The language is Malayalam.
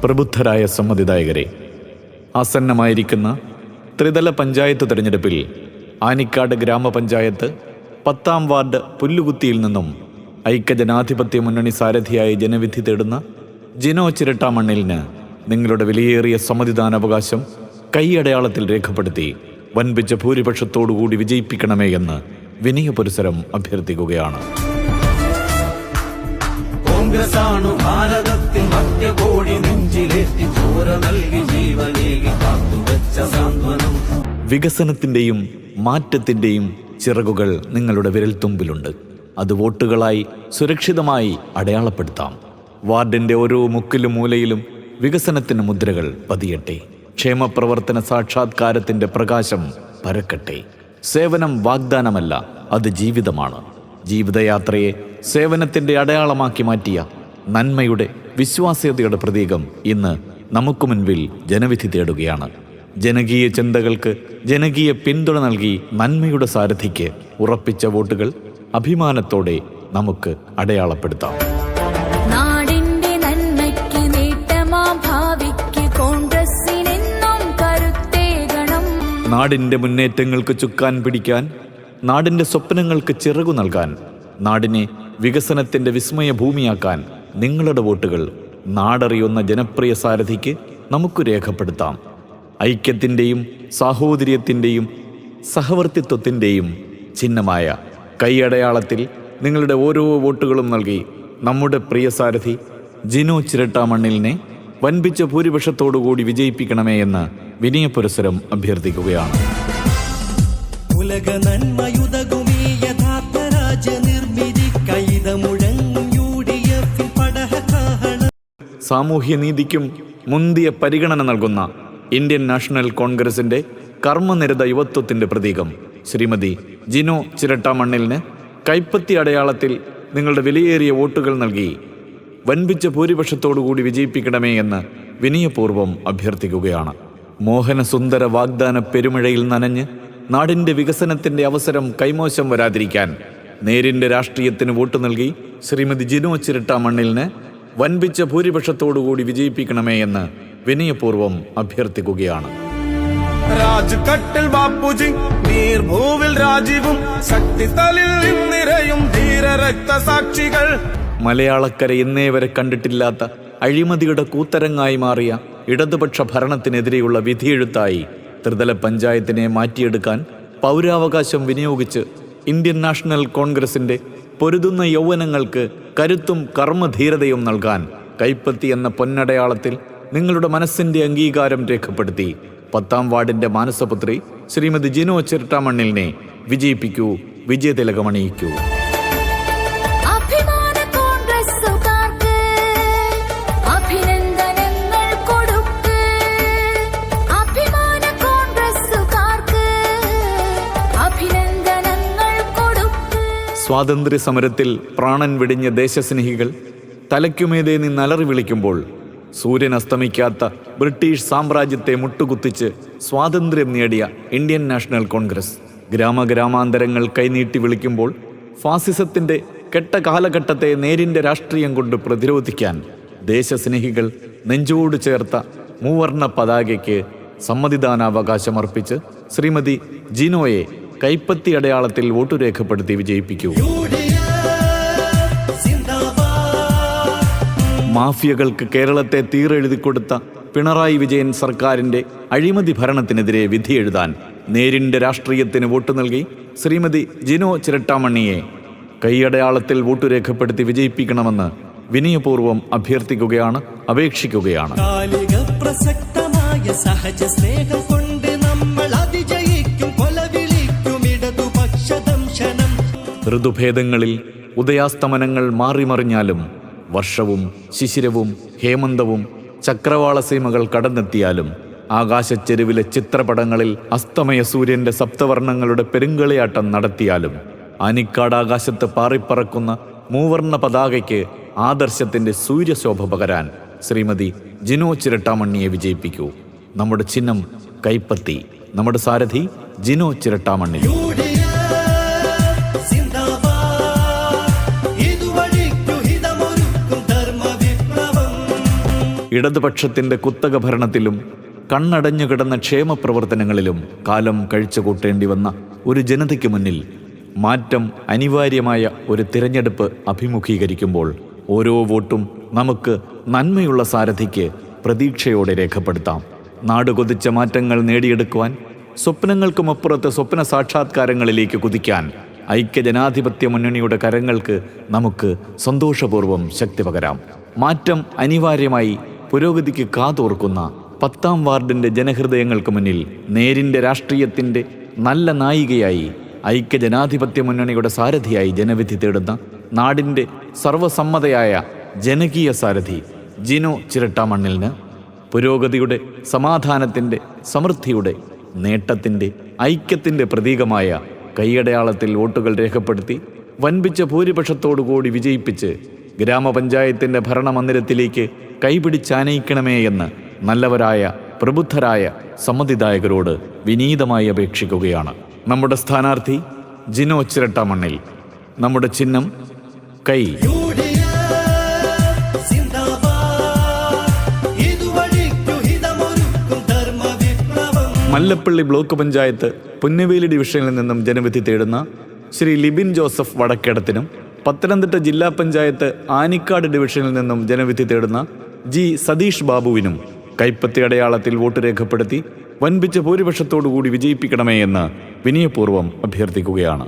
പ്രബുദ്ധരായ സമ്മതിദായകരെ, ആസന്നമായിരിക്കുന്ന ത്രിതല പഞ്ചായത്ത് തിരഞ്ഞെടുപ്പിൽ ആനിക്കാട് ഗ്രാമപഞ്ചായത്ത് 10-ാം വാർഡ് പുല്ലുകുത്തിയിൽ നിന്നും ഐക്യജനാധിപത്യ മുന്നണി സാരഥിയായി ജനവിധി തേടുന്ന ജിനോ ചിരട്ടാമണ്ണിലിന് നിങ്ങളുടെ വിലയേറിയ സമ്മതിദാനാവകാശം കൈയടയാളത്തിൽ രേഖപ്പെടുത്തി വൻപിച്ച ഭൂരിപക്ഷത്തോടുകൂടി വിജയിപ്പിക്കണമേ എന്ന് വിനയപുരസരം അഭ്യർത്ഥിക്കുകയാണ്. കോൺഗ്രസാണു ഭാരതത്തിൽ മധ്യകോടി നെഞ്ചിലേറ്റി ചോര നൽകി ജീവനേകി കാത്തുവെച്ച സാന്ത്വനം. വികസനത്തിൻ്റെയും മാറ്റത്തിൻ്റെയും ചിറകുകൾ നിങ്ങളുടെ വിരൽത്തുമ്പിലുണ്ട്. അത് വോട്ടുകളായി സുരക്ഷിതമായി അടയാളപ്പെടുത്താം. വാർഡിൻ്റെ ഓരോ മുക്കിലും മൂലയിലും വികസനത്തിന് മുദ്രകൾ പതിയട്ടെ. ക്ഷേമപ്രവർത്തന സാക്ഷാത്കാരത്തിൻ്റെ പ്രകാശം പരക്കട്ടെ. സേവനം വാഗ്ദാനമല്ല, അത് ജീവിതമാണ്. ജീവിതയാത്രയെ സേവനത്തിൻ്റെ അടയാളമാക്കി മാറ്റിയ നന്മയുടെ വിശ്വാസ്യതയുടെ പ്രതീകം ഇന്ന് നമുക്ക് മുൻപിൽ ജനവിധി തേടുകയാണ്. ജനകീയ ചിന്തകൾക്ക് ജനകീയ പിന്തുണ നൽകി നന്മയുടെ സാരഥിക്ക് ഉറപ്പിച്ച വോട്ടുകൾ അഭിമാനത്തോടെ നമുക്ക് അടയാളപ്പെടുത്താം. നാടിന്റെ നന്മയ്ക്ക് നേട്ടമാം ഭാവിക്ക് കോൺഗ്രസിനെന്നും കരുത്തേകണം. നാടിൻ്റെ മുന്നേറ്റങ്ങൾക്ക് ചുക്കാൻ പിടിക്കാൻ, നാടിൻ്റെ സ്വപ്നങ്ങൾക്ക് ചിറകു നൽകാൻ, നാടിനെ വികസനത്തിൻ്റെ വിസ്മയ ഭൂമിയാക്കാൻ നിങ്ങളുടെ വോട്ടുകൾ നാടറിയുന്ന ജനപ്രിയ സാരഥിക്ക് നമുക്ക് രേഖപ്പെടുത്താം. ഐക്യത്തിൻ്റെയും സാഹോദര്യത്തിൻ്റെയും സഹവർത്തിത്വത്തിൻ്റെയും ചിഹ്നമായ കൈയടയാളത്തിൽ നിങ്ങളുടെ ഓരോ വോട്ടുകളും നൽകി നമ്മുടെ പ്രിയ സാരഥി ജിനോ ചിരട്ടാമണ്ണിലിനെ വൻപിച്ച ഭൂരിപക്ഷത്തോടുകൂടി വിജയിപ്പിക്കണമേ എന്ന് വിനയപുരസരം അഭ്യർത്ഥിക്കുകയാണ്. ഉലക നന്മയുതകുമീ യഥാർത്ഥ രാജ്യനിർമ്മിതി കൈതമുഴങ്ങും UDF പടഹകാഹളം. സാമൂഹ്യനീതിക്കും മുന്തിയ പരിഗണന നൽകുന്ന ഇന്ത്യൻ നാഷണൽ കോൺഗ്രസിൻ്റെ കർമ്മനിരത യുവത്വത്തിൻ്റെ പ്രതീകം ശ്രീമതി ജിനോ ചിരട്ടാമണ്ണിലിന് കൈപ്പത്തി അടയാളത്തിൽ നിങ്ങളുടെ വിലയേറിയ വോട്ടുകൾ നൽകി വൻപിച്ച ഭൂരിപക്ഷത്തോടുകൂടി വിജയിപ്പിക്കണമേ എന്ന് വിനയപൂർവ്വം അഭ്യർത്ഥിക്കുകയാണ്. മോഹനസുന്ദര വാഗ്ദാന പെരുമഴയിൽ നനഞ്ഞ് നാടിൻ്റെ വികസനത്തിൻ്റെ അവസരം കൈമോശം വരാതിരിക്കാൻ നേരിൻ്റെ രാഷ്ട്രീയത്തിന് വോട്ട് നൽകി ശ്രീമതി ജിനോ ചിരട്ടാമണ്ണിലിന് വൻപിച്ച ഭൂരിപക്ഷത്തോടുകൂടി വിജയിപ്പിക്കണമേ എന്ന് വിനയപൂർവ്വം അഭ്യർത്ഥിക്കുകയാണ്. രാജ്കട്ടിൽ ബാപ്പുജി, നീർഭൂവിൽ രാജീവും, ശക്തിസ്ഥലിൽ നിറയും ധീര രക്തസാക്ഷികൾ. മലയാളക്കര ഇന്നേ വരെ കണ്ടിട്ടില്ലാത്ത അഴിമതിയുടെ കൂത്തരങ്ങായി മാറിയ ഇടതുപക്ഷ ഭരണത്തിനെതിരെയുള്ള വിധിയെഴുത്തായി ത്രിതല പഞ്ചായത്തിനെ മാറ്റിയെടുക്കാൻ പൗരാവകാശം വിനിയോഗിച്ച് ഇന്ത്യൻ നാഷണൽ കോൺഗ്രസിൻ്റെ പൊരുതുന്ന യൗവനങ്ങൾക്ക് കരുത്തും കർമ്മധീരതയും നൽകാൻ കൈപ്പത്തി എന്ന പൊന്നടയാളത്തിൽ നിങ്ങളുടെ മനസ്സിൻ്റെ അംഗീകാരം രേഖപ്പെടുത്തി 10-ാം വാർഡിൻ്റെ മാനസപുത്രി ശ്രീമതി ജിനോ ചിരട്ടാമണ്ണിലിനെ വിജയിപ്പിക്കൂ, വിജയതിലകമണിയിക്കൂ. സ്വാതന്ത്ര്യ സമരത്തിൽ പ്രാണൻ വെടിഞ്ഞ ദേശസ്നേഹികൾ തലയ്ക്കുമേതേ നിന്നലറി വിളിക്കുമ്പോൾ സൂര്യൻ അസ്തമിക്കാത്ത ബ്രിട്ടീഷ് സാമ്രാജ്യത്തെ മുട്ടുകുത്തിച്ച് സ്വാതന്ത്ര്യം നേടിയ ഇന്ത്യൻ നാഷണൽ കോൺഗ്രസ് ഗ്രാമഗ്രാമാന്തരങ്ങൾ കൈനീട്ടി വിളിക്കുമ്പോൾ ഫാസിസത്തിൻ്റെ കെട്ട കാലഘട്ടത്തെ നേരിൻ്റെ രാഷ്ട്രീയം കൊണ്ട് പ്രതിരോധിക്കാൻ ദേശസ്നേഹികൾ നെഞ്ചോട് ചേർത്ത മൂവർണ്ണ പതാകയ്ക്ക് സമ്മതിദാനാവകാശമർപ്പിച്ച് ശ്രീമതി ജിനോയെ കൈപ്പത്തി അടയാളത്തിൽ വോട്ടു രേഖപ്പെടുത്തി വിജയിപ്പിക്കൂ. മാഫിയകൾക്ക് കേരളത്തെ തീരെഴുതിക്കൊടുത്ത പിണറായി വിജയൻ സർക്കാരിൻ്റെ അഴിമതി ഭരണത്തിനെതിരെ വിധിയെഴുതാൻ നേരിൻ്റെ രാഷ്ട്രീയത്തിന് വോട്ട് നൽകി ശ്രീമതി ജിനോ ചിരട്ടാമണ്ണിയെ കൈയടയാളത്തിൽ വോട്ടു രേഖപ്പെടുത്തി വിജയിപ്പിക്കണമെന്ന് വിനയപൂർവ്വം അഭ്യർത്ഥിക്കുകയാണ്, അപേക്ഷിക്കുകയാണ്. സഹജ സ്നേഹം കൊണ്ട് നമ്മൾ അതിജയിക്കും, ഋതുഭേദങ്ങളിൽ ഉദയാസ്തമനങ്ങൾ മാറിമറിഞ്ഞാലും വർഷവും ശിശിരവും ഹേമന്തവും ചക്രവാളസീമകൾ കടന്നെത്തിയാലും ആകാശച്ചെരുവിലെ ചിത്രപടങ്ങളിൽ അസ്തമയ സൂര്യൻ്റെ സപ്തവർണ്ണങ്ങളുടെ പെരുങ്കളിയാട്ടം നടത്തിയാലും ആനിക്കാടാകാശത്ത് പാറിപ്പറക്കുന്ന മൂവർണ്ണ പതാകയ്ക്ക് ആദർശത്തിൻ്റെ സൂര്യശോഭ പകരാൻ ശ്രീമതി ജിനോ ചിരട്ടാമണ്ണിയെ വിജയിപ്പിക്കൂ. നമ്മുടെ ചിഹ്നം കൈപ്പത്തി, നമ്മുടെ സാരഥി ജിനോ ചിരട്ടാമണ്ണിൽ. ഇടതുപക്ഷത്തിൻ്റെ കുത്തക ഭരണത്തിലും കണ്ണടഞ്ഞു കിടന്ന ക്ഷേമപ്രവർത്തനങ്ങളിലും കാലം കഴിച്ചുകൂട്ടേണ്ടി വന്ന ഒരു ജനതയ്ക്ക് മുന്നിൽ മാറ്റം അനിവാര്യമായ ഒരു തിരഞ്ഞെടുപ്പ് അഭിമുഖീകരിക്കുമ്പോൾ ഓരോ വോട്ടും നമുക്ക് നന്മയുള്ള സാരഥിക്ക് പ്രതീക്ഷയോടെ രേഖപ്പെടുത്താം. നാട് കൊതിച്ച മാറ്റങ്ങൾ നേടിയെടുക്കുവാൻ, സ്വപ്നങ്ങൾക്കുമപ്പുറത്ത് സ്വപ്ന സാക്ഷാത്കാരങ്ങളിലേക്ക് കുതിക്കാൻ ഐക്യജനാധിപത്യ മുന്നണിയുടെ കരങ്ങൾക്ക് നമുക്ക് സന്തോഷപൂർവ്വം ശക്തി പകരാം. മാറ്റം അനിവാര്യമായി പുരോഗതിക്ക് കാതോർക്കുന്ന 10ാം വാർഡിൻ്റെ ജനഹൃദയങ്ങൾക്ക് മുന്നിൽ നേരിൻ്റെ രാഷ്ട്രീയത്തിൻ്റെ നല്ല നായികയായി ഐക്യജനാധിപത്യ മുന്നണിയുടെ സാരഥിയായി ജനവിധി തേടുന്ന നാടിൻ്റെ സർവസമ്മതയായ ജനകീയ സാരഥി ജിനോ ചിരട്ടാമണ്ണിലിന് പുരോഗതിയുടെ, സമാധാനത്തിൻ്റെ, സമൃദ്ധിയുടെ, നേട്ടത്തിൻ്റെ, ഐക്യത്തിൻ്റെ പ്രതീകമായ കൈയടയാളത്തിൽ വോട്ടുകൾ രേഖപ്പെടുത്തി വൻപിച്ച ഭൂരിപക്ഷത്തോടുകൂടി വിജയിപ്പിച്ച് ഗ്രാമപഞ്ചായത്തിൻ്റെ ഭരണമന്ദിരത്തിലേക്ക് കൈപിടിച്ചാനയിക്കണമേ എന്ന് നല്ലവരായ പ്രബുദ്ധരായ സമ്മതിദായകരോട് വിനീതമായി അപേക്ഷിക്കുകയാണ്. നമ്മുടെ സ്ഥാനാർത്ഥി ജിനോ ചിരട്ടാമണ്ണിൽ. നമ്മുടെ ചിഹ്നം കൈ. മല്ലപ്പള്ളി ബ്ലോക്ക് പഞ്ചായത്ത് പുന്നവേലി ഡിവിഷനിൽ നിന്നും ജനവിധി തേടുന്ന ശ്രീ ലിബിൻ ജോസഫ് വടക്കേടത്തിനും, പത്തനംതിട്ട ജില്ലാ പഞ്ചായത്ത് ആനിക്കാട് ഡിവിഷനിൽ നിന്നും ജനവിധി തേടുന്ന ജി സതീഷ് ബാബുവിനും കൈപ്പത്തി അടയാളത്തിൽ വോട്ട് രേഖപ്പെടുത്തി വൻപിച്ച ഭൂരിപക്ഷത്തോടുകൂടി വിജയിപ്പിക്കണമേ എന്ന് വിനയപൂർവ്വം അഭ്യർത്ഥിക്കുകയാണ്.